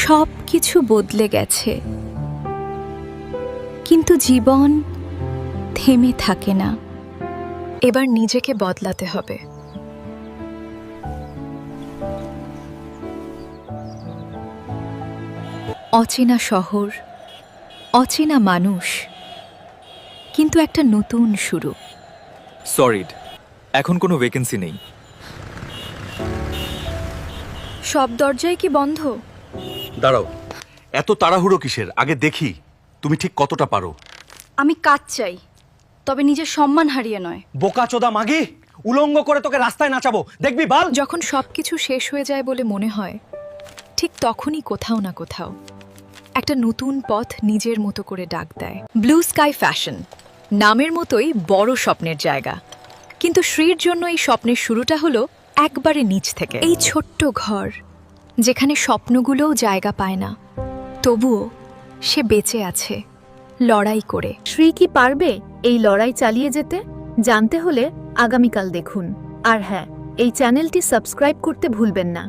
সব কিছু বদলে গেছে, কিন্তু জীবন থেমে থাকে না। এবার নিজেকে বদলাতে হবে। অচেনা শহর, অচেনা মানুষ, কিন্তু একটা নতুন শুরু। সরিড, এখন কোনো ভ্যাকেন্সি নেই। সব দরজাই কি বন্ধ? দাঁড়াও, এত তাড়াহুড়ো কিসের? আগে দেখি তুমি ঠিক কতটা পারো। আমি কাজ চাই, তবে নিজের সম্মান হারিয়ে নয়। বোকাচোদা মাগি, উলঙ্গ করে তোকে রাস্তায় নাচাবো, দেখবি বাল। যখন সবকিছু শেষ হয়ে যায় বলে মনে হয়, ঠিক তখনই কোথাও না কোথাও একটা নতুন পথ নিজের মতো করে ডাক দেয়। ব্লু স্কাই ফ্যাশন নামের মতোই বড় স্বপ্নের জায়গা, কিন্তু শ্রীর জন্য এই স্বপ্নের শুরুটা হলো একবারে নিচ থেকে। এই ছোট্ট ঘর, যেখানে স্বপ্নগুলোও জায়গা পায় না, তবুও সে বেঁচে আছে লড়াই করে। শ্রী কি পারবে এই লড়াই চালিয়ে যেতে? জানতে হলে আগামীকাল দেখুন। আর হ্যাঁ, এই চ্যানেলটি সাবস্ক্রাইব করতে ভুলবেন না।